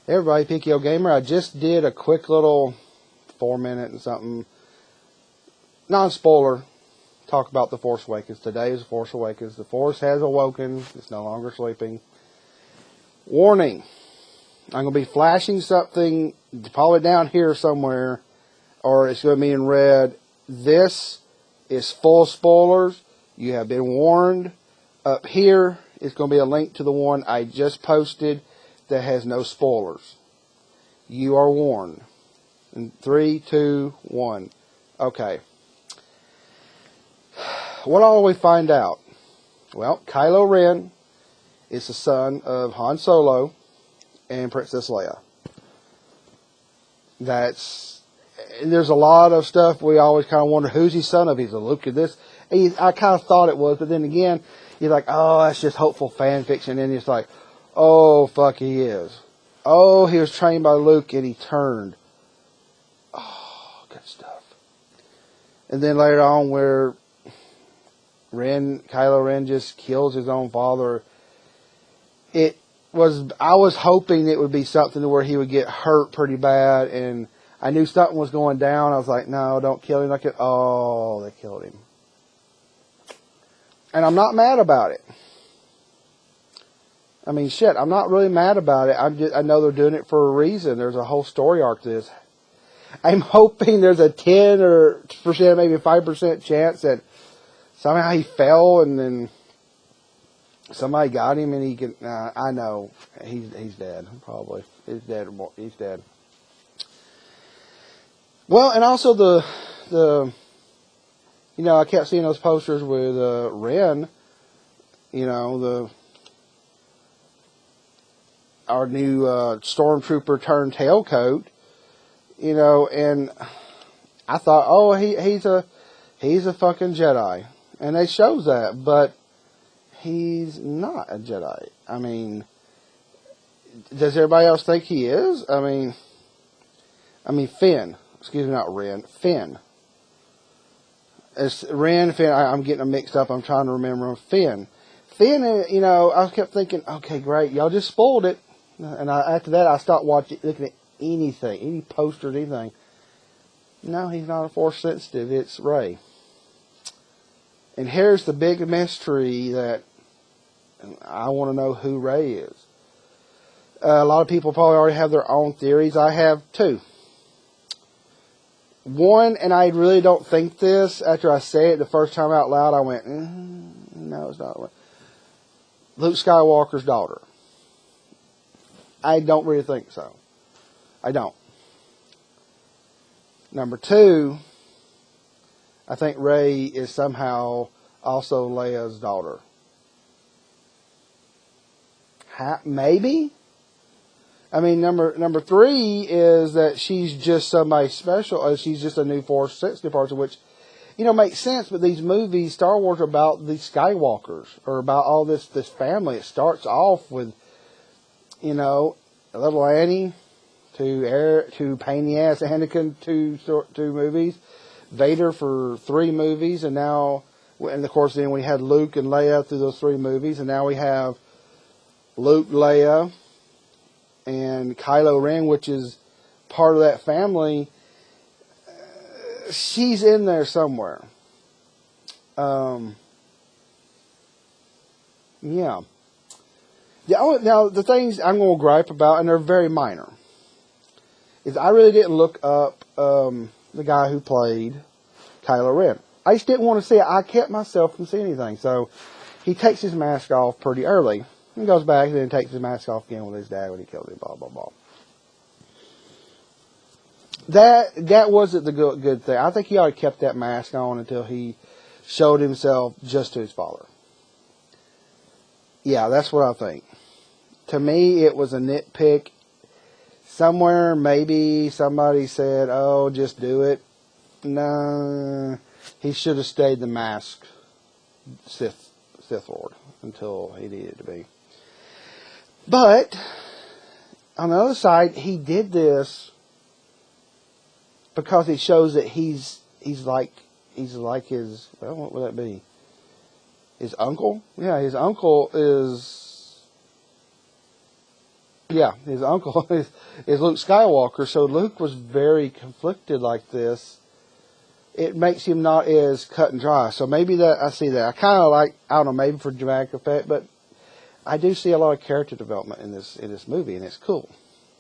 Hey everybody, PKO Gamer. I just did a quick little 4-minute and something non-spoiler talk about the Force Awakens. Today is Force Awakens. The Force has awoken. It's no longer sleeping. Warning. I'm going to be flashing something probably down here somewhere, or it's going to be in red. This is full spoilers. You have been warned. Up here is going to be a link to the one I just posted that has no spoilers. You are warned. In 3, 2, 1. Okay. What all we find out? Well, Kylo Ren is the son of Han Solo and Princess Leia. There's a lot of stuff we always kind of wonder who's he son of. He's a Luke of this. I kind of thought it was, but then again, you're like, oh, that's just hopeful fan fiction. And it's like, oh, fuck, he is. Oh, he was trained by Luke and he turned. Oh, good stuff. And then later on where Kylo Ren just kills his own father. I was hoping it would be something to where he would get hurt pretty bad, and I knew something was going down. I was like, no, don't kill him. Oh, they killed him. And I'm not mad about it. I mean, shit, I'm not really mad about it. I know they're doing it for a reason. There's a whole story arc to this. I'm hoping there's a 10%, maybe 5% chance that somehow he fell and then somebody got him and he can. I know he's dead. Probably he's dead. He's dead. Well, and also the I kept seeing those posters with Ren. Our new stormtrooper turned tailcoat. And I thought, oh, he's a fucking Jedi. And they shows that, but he's not a Jedi. I mean, does everybody else think he is? I mean, Finn. Excuse me, not Ren. Finn. It's Ren, Finn. I'm getting them mixed up. I'm trying to remember them. Finn. Finn, I kept thinking, okay, great. Y'all just spoiled it. And after that, I stopped looking at anything, any posters, anything. No, he's not a Force sensitive. It's Rey. And here's the big mystery that I want to know who Rey is. A lot of people probably already have their own theories. I have two. One, and I really don't think this, after I say it the first time out loud, I went, no, it's not. Luke Skywalker's daughter. I don't really think so. I don't. Number two, I think Rey is somehow also Leia's daughter. Maybe? I mean, number three is that she's just somebody special. She's just a new Force sensitive person, which, makes sense. But these movies, Star Wars, are about the Skywalkers, or about all this family. It starts off with, little Annie, to pain in the ass Anakin, two movies, Vader for 3 movies, and of course then we had Luke and Leia through those 3 movies, and now we have Luke, Leia, and Kylo Ren, which is part of that family. She's in there somewhere. Yeah. Now, the things I'm going to gripe about, and they're very minor, is I really didn't look up the guy who played Kylo Ren. I just didn't want to see it. I kept myself from seeing anything. So he takes his mask off pretty early. And goes back and then takes his mask off again with his dad when he killed him, blah, blah, blah. That wasn't the good thing. I think he ought to have kept that mask on until he showed himself just to his father. Yeah, that's what I think. To me, it was a nitpick. Somewhere, maybe somebody said, oh, just do it. No, he should have stayed the masked Sith Lord until he needed to be. But, on the other side, he did this because it shows that he's like his, well, what would that be? His uncle? Yeah, his uncle is Yeah, his uncle is Luke Skywalker. So Luke was very conflicted like this. It makes him not as cut and dry. So maybe that I see that. I kind of like, I don't know, maybe for dramatic effect, but I do see a lot of character development in this movie, and it's cool.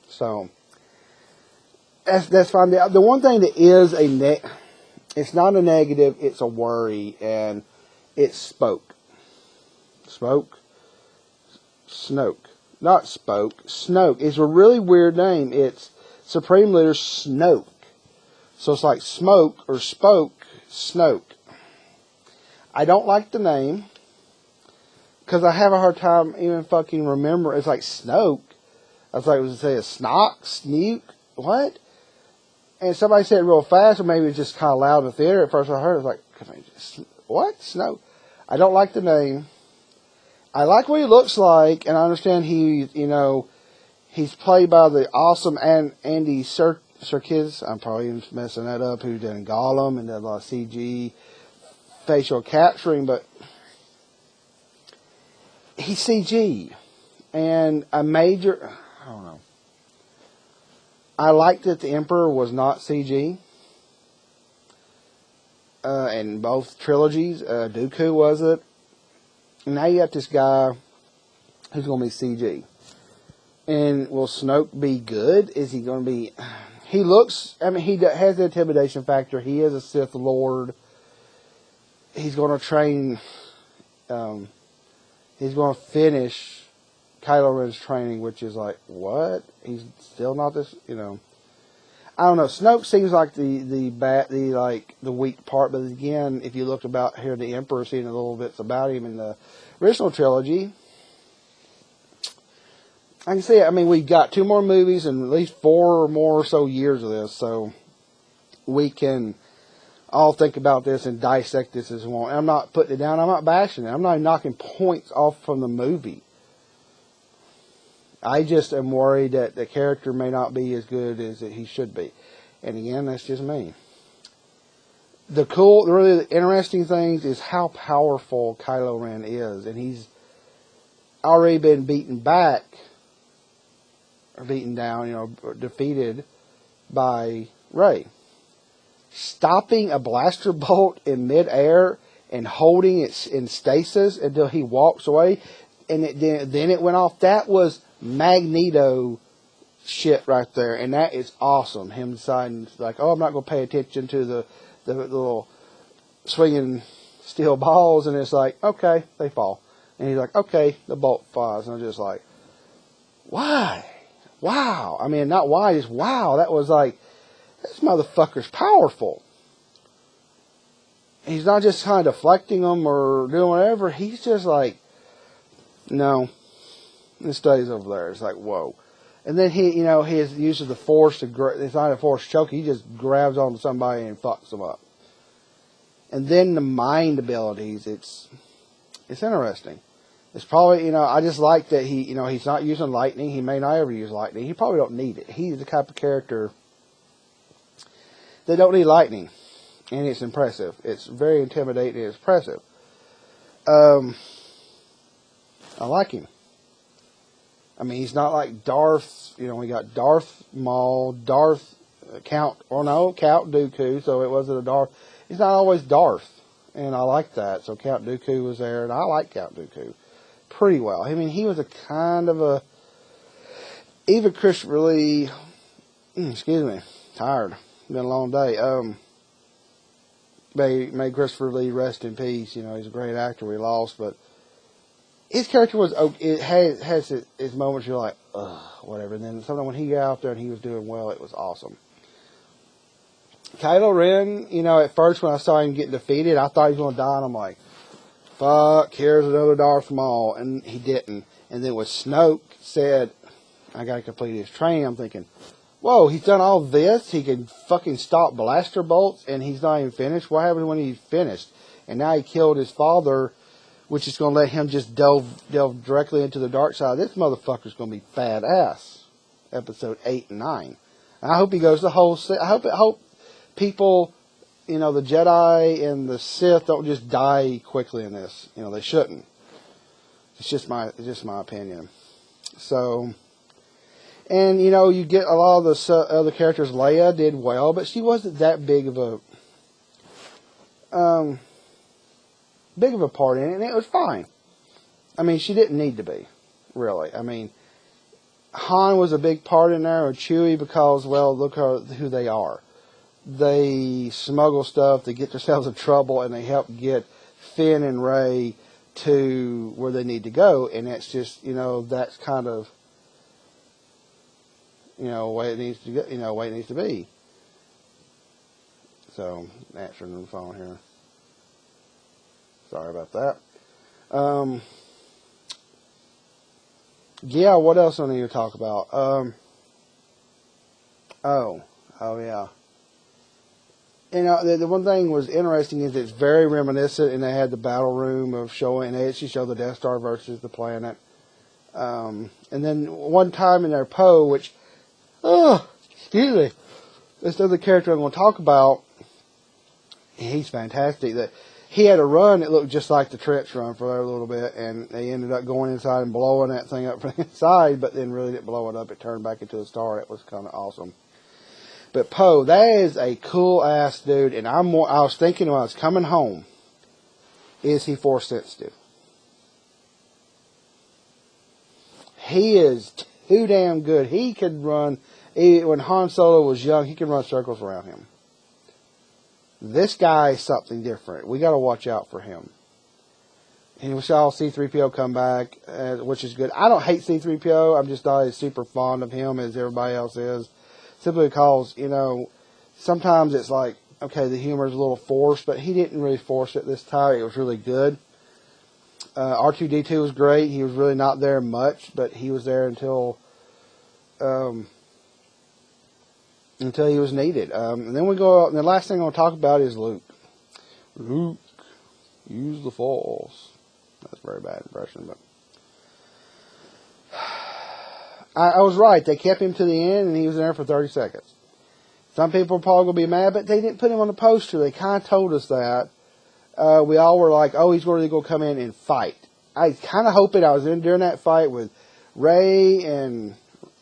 So that's fine. The one thing that is it's not a negative, it's a worry, and it's Snoke. Not Spoke. Snoke. It's a really weird name. It's Supreme Leader Snoke. So it's like smoke or spoke, Snoke. I don't like the name because I have a hard time even fucking remember. It's like Snoke. I was like, was it say a Snock? Snook? What? And somebody said it real fast, or maybe it's just kind of loud in the theater. At first I heard it, I was like, what? Snoke? I don't like the name. I like what he looks like, and I understand he's played by the awesome Andy Serkis. I'm probably messing that up. Who did Gollum and did a lot of CG facial capturing, but he's CG, and I don't know. I liked that the Emperor was not CG. In both trilogies, Dooku was it. Now you got this guy who's going to be CG. And will Snoke be good? Is he going to be... He looks... I mean, he has the intimidation factor. He is a Sith Lord. He's going to train... he's going to finish Kylo Ren's training, which is like, what? He's still not this... I don't know. Snoke seems like the weak part, but again, if you look about here, the Emperor, seeing a little bits about him in the original trilogy, I can see it. I mean, we've got 2 more movies and at least 4 or more or so years of this, so we can all think about this and dissect this as we want. And I'm not putting it down. I'm not bashing it. I'm not knocking points off from the movie. I just am worried that the character may not be as good as he should be. And again, that's just me. The really interesting things is how powerful Kylo Ren is. And he's already been beaten back, or beaten down, defeated by Rey. Stopping a blaster bolt in midair and holding it in stasis until he walks away, and then it went off. That was Magneto shit right there, and that is awesome. Him deciding like, I'm not going to pay attention to the little swinging steel balls, and it's like, okay, they fall, and he's like, okay, the bolt flies, and I'm just like, why? Wow. I mean, not why, just wow. That was like, this motherfucker's powerful. He's not just kind of deflecting them or doing whatever. He's just like, no. And stays over there. It's like, whoa. And then he uses the Force it's not a Force choke. He just grabs onto somebody and fucks them up. And then the mind abilities, it's interesting. It's probably, I just like that he's not using lightning. He may not ever use lightning. He probably don't need it. He's the type of character that don't need lightning. And it's impressive. It's very intimidating. It's impressive. I like him. I mean, he's not like Darth, we got Darth Maul, Count Dooku, so it wasn't a Darth. He's not always Darth, and I like that. So Count Dooku was there, and I like Count Dooku pretty well. I mean, he was a kind of even Christopher Lee, tired, been a long day. May Christopher Lee rest in peace. He's a great actor we lost, but his character was, it has its moments you're like, ugh, whatever. And then sometimes when he got out there and he was doing well, it was awesome. Kylo Ren, at first when I saw him getting defeated, I thought he was going to die, and I'm like, fuck, here's another Darth Maul. And he didn't. And then when Snoke said, I got to complete his training, I'm thinking, whoa, he's done all this? He can fucking stop blaster bolts, and he's not even finished? What happened when he's finished? And now he killed his father, which is going to let him just delve directly into the dark side. This motherfucker's going to be badass. Episode 8 and 9. And I hope he goes the whole... I hope people, the Jedi and the Sith don't just die quickly in this. They shouldn't. It's just my opinion. So, And, you know, you get a lot of the other characters. Leia did well, but she wasn't that big of a part in it, and it was fine. I mean, she didn't need to be, really. I mean, Han was a big part in there, or Chewie, because, well, look who they are. They smuggle stuff, they get themselves in trouble, and they help get Finn and Rey to where they need to go, and that's just, you know, that's kind of, you know, way it needs to go, you know, way it needs to be. So, answering the phone here. Sorry about that. Yeah, what else I need to talk about? Oh yeah. You know, the one thing was interesting is it's very reminiscent, and they had the battle room of showing, and they actually show the Death Star versus the planet. And then one time in their Poe, which, excuse me, this other character I'm going to talk about, he's fantastic. That he had a run that looked just like the trench run for a little bit, and they ended up going inside and blowing that thing up from the inside, but then really didn't blow it up. It turned back into a star. It was kind of awesome. But Poe, that is a cool-ass dude, and I was thinking when I was coming home, is he Force sensitive? He is too damn good. He could run, when Han Solo was young, he could run circles around him. This guy is something different. We got to watch out for him. And we saw C-3PO come back, which is good. I don't hate C-3PO. I'm just not as super fond of him as everybody else is. Simply because, you know, sometimes it's like, okay, the humor is a little forced, but he didn't really force it this time. It was really good. R2-D2 was great. He was really not there much, but he was there until he was needed. And then we go out, and the last thing I want to talk about is Luke. Luke, use the Force. That's a very bad impression, but I was right. They kept him to the end, and he was there for 30 seconds. Some people are probably going to be mad, but they didn't put him on the poster. They kind of told us that. We all were like, oh, he's really going to come in and fight. I kind of hoping I was in during that fight with Rey and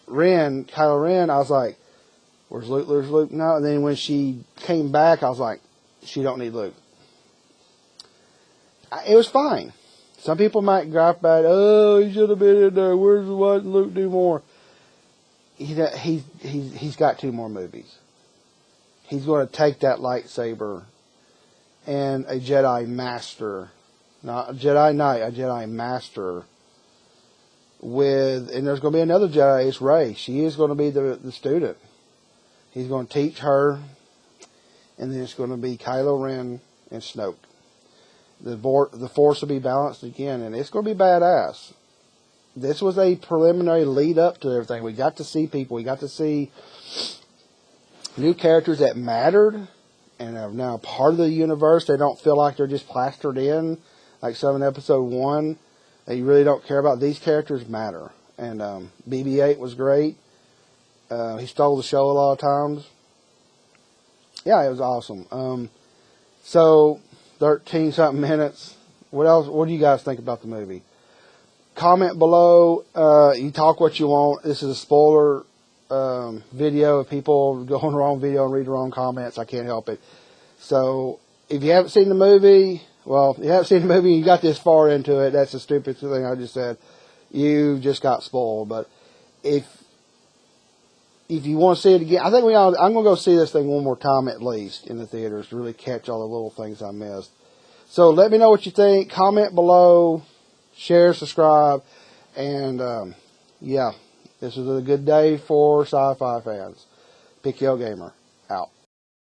Kylo Ren. I was like, where's Luke? Where's Luke? No. And then when she came back, I was like, she don't need Luke. It was fine. Some people might gripe about, oh, he should have been in there. Why didn't Luke do more? He's got 2 more movies. He's going to take that lightsaber and a Jedi Master, not a Jedi Knight, a Jedi Master and there's going to be another Jedi, it's Rey. She is going to be the student. He's going to teach her, and then it's going to be Kylo Ren and Snoke. The Force will be balanced again, and it's going to be badass. This was a preliminary lead up to everything. We got to see people. We got to see new characters that mattered and are now part of the universe. They don't feel like they're just plastered in like some in episode 1. That you really don't care about. These characters matter. And BB-8 was great. He stole the show a lot of times. Yeah, it was awesome. So 13-something minutes. What else? What do you guys think about the movie? Comment below. You talk what you want. This is a spoiler video. If people go on the wrong video and read the wrong comments, I can't help it. So if you haven't seen the movie, well, if you haven't seen the movie and you got this far into it, that's the stupidest thing I just said. You just got spoiled. But if you want to see it again, I'm going to go see this thing one more time at least in the theaters to really catch all the little things I missed. So let me know what you think. Comment below, share, subscribe, and yeah, this is a good day for sci-fi fans. Pick Yo Gamer.